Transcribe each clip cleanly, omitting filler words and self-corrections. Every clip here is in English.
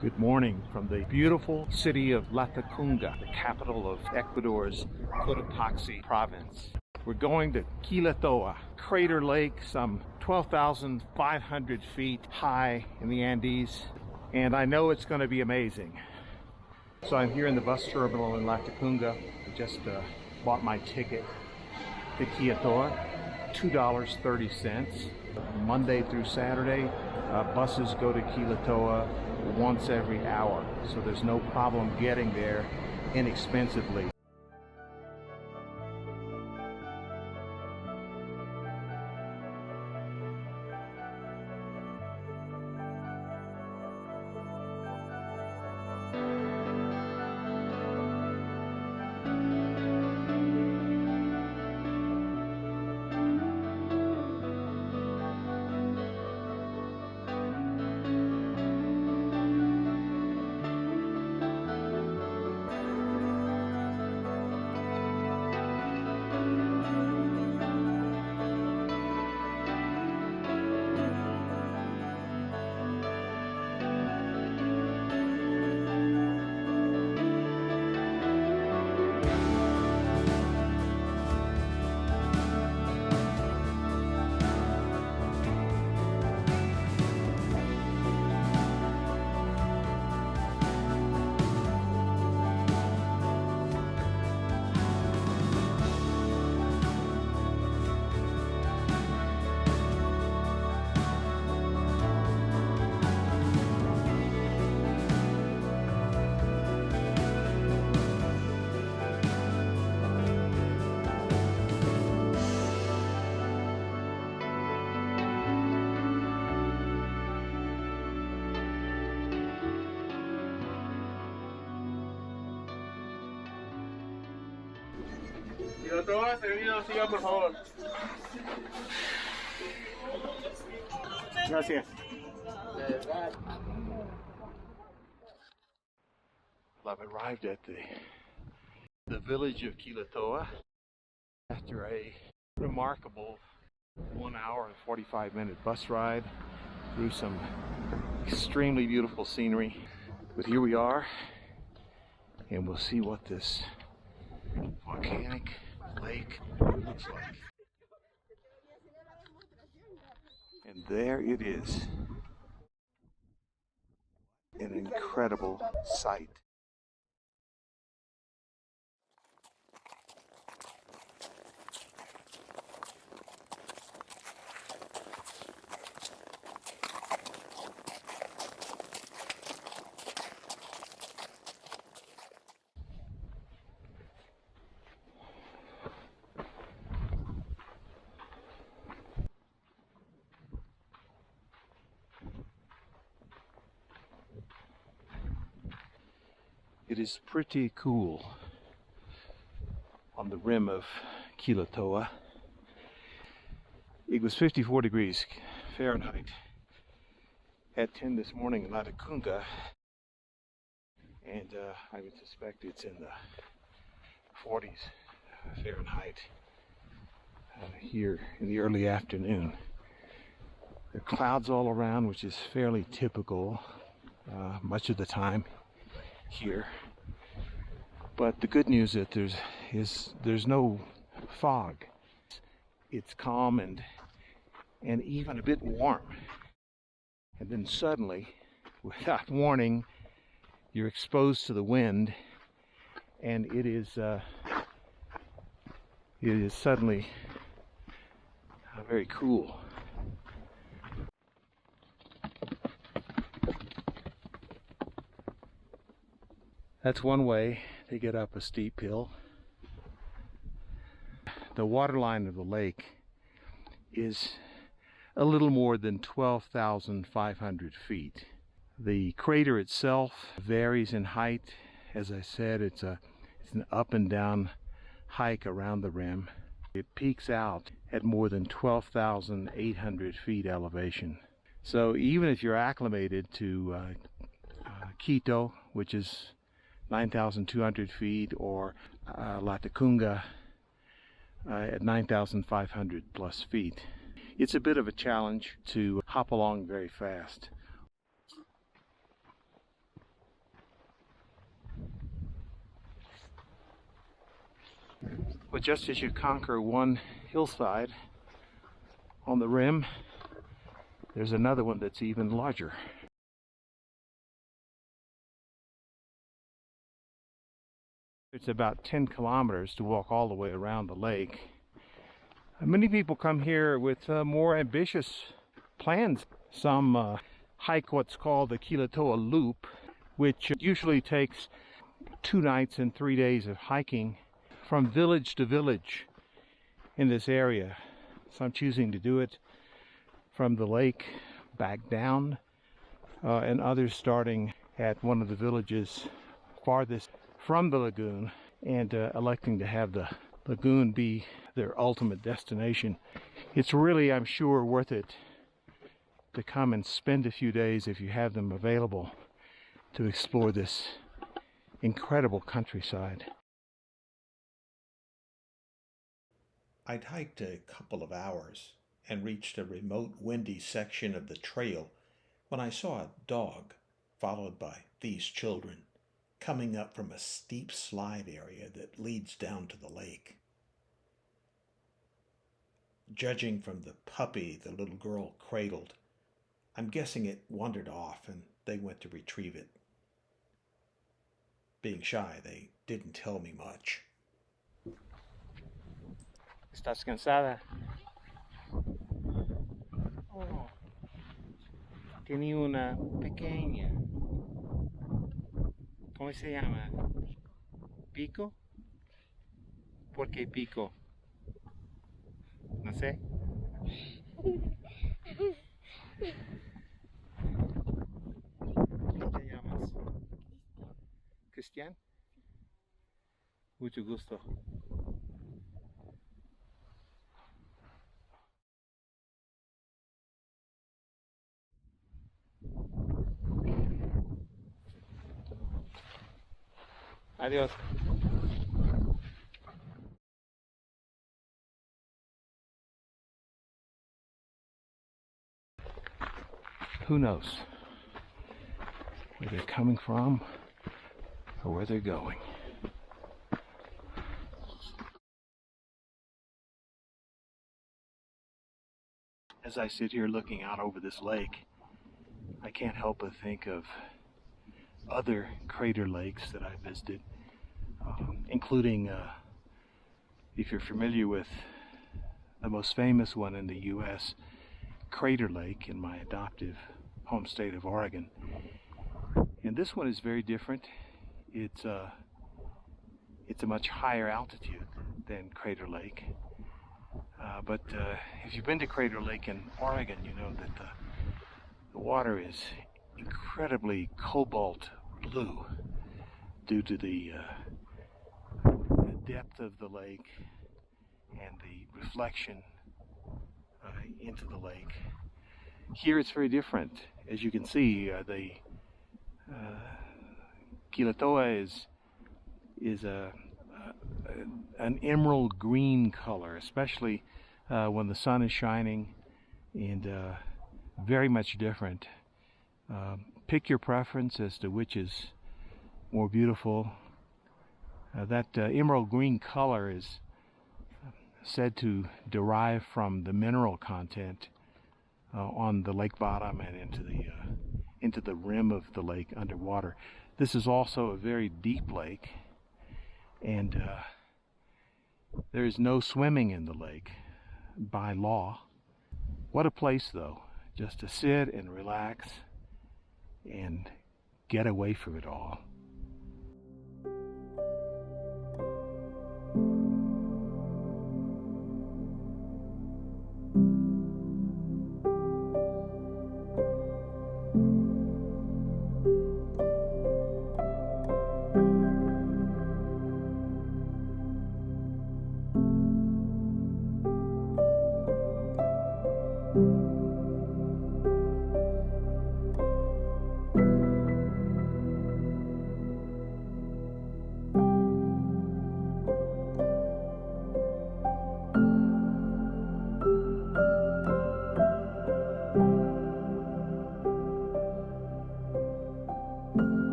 Good morning from the beautiful city of Latacunga, the capital of Ecuador's Cotopaxi province. We're going to Quilatoa, crater lake, some 12,500 feet high in the Andes, and I know it's going to be amazing. So I'm here in the bus terminal in Latacunga. I just bought my ticket to Quilatoa, $2.30. Monday through Saturday, buses go to Quilatoa once every hour, so there's no problem getting there inexpensively. Quilatoa, servido, siga por favor. Gracias. I've arrived at the village of Quilatoa after a remarkable 1 hour and 45-minute bus ride through some extremely beautiful scenery. But here we are, and we'll see what this volcanic lake looks like. And there it is. An incredible sight. It is pretty cool on the rim of Quilatoa. It was 54 degrees Fahrenheit at 10 this morning in Latacunga, and I would suspect it's in the 40s Fahrenheit here in the early afternoon. There are clouds all around, which is fairly typical much of the time here, but the good news is there's no fog. It's calm and even a bit warm, and then suddenly, without warning, you're exposed to the wind, and it is suddenly very cool. That's one way to get up a steep hill. The waterline of the lake is a little more than 12,500 feet. The crater itself varies in height. As I said, it's an up and down hike around the rim. It peaks out at more than 12,800 feet elevation. So even if you're acclimated to Quito, which is 9,200 feet, or Latacunga at 9,500 plus feet, it's a bit of a challenge to hop along very fast. But just as you conquer one hillside on the rim, there's another one that's even larger. It's about 10 kilometers to walk all the way around the lake. Many people come here with more ambitious plans. Some hike what's called the Quilatoa Loop, which usually takes 2 nights and 3 days of hiking from village to village in this area. So I'm choosing to do it from the lake back down, and others starting at one of the villages farthest from the lagoon and electing to have the lagoon be their ultimate destination. It's really, I'm sure, worth it to come and spend a few days, if you have them available, to explore this incredible countryside. I'd hiked a couple of hours and reached a remote, windy section of the trail when I saw a dog, followed by these children, coming up from a steep slide area that leads down to the lake. Judging from the puppy the little girl cradled, I'm guessing it wandered off and they went to retrieve it. Being shy, they didn't tell me much. ¿Estás cansada? Oh, tenía una pequeña. ¿Cómo se llama? ¿Pico? ¿Por qué pico? No sé. ¿Cómo te llamas? ¿Cristian? Mucho gusto. Adiós. Who knows where they're coming from or where they're going? As I sit here looking out over this lake, I can't help but think of other crater lakes that I've visited, including, if you're familiar with the most famous one in the U.S., Crater Lake in my adoptive home state of Oregon. And this one is very different. It's a much higher altitude than Crater Lake. But if you've been to Crater Lake in Oregon, you know that the water is incredibly cobalt blue due to the depth of the lake and the reflection into the lake. Here it's very different. As you can see, the Quilatoa is an emerald green color, especially when the sun is shining, and very much different. Pick your preference as to which is more beautiful. That emerald green color is said to derive from the mineral content on the lake bottom and into the rim of the lake underwater. This is also a very deep lake, and there is no swimming in the lake by law. What a place, though, just to sit and relax and get away from it all.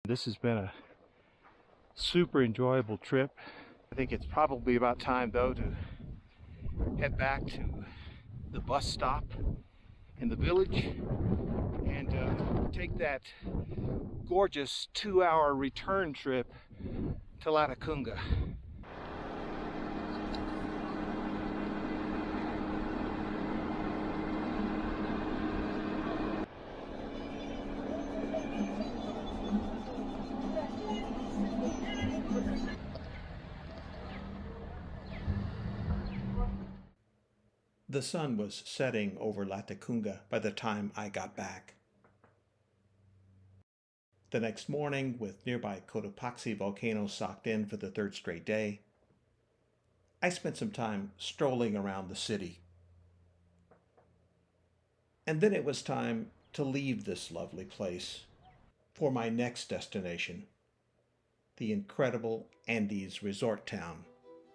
This has been a super enjoyable trip. I think it's probably about time though to head back to the bus stop in the village and take that gorgeous 2-hour return trip to Latacunga. The sun was setting over Latacunga by the time I got back. The next morning, with nearby Cotopaxi volcano socked in for the third straight day, I spent some time strolling around the city. And then it was time to leave this lovely place for my next destination, the incredible Andes resort town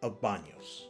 of Baños.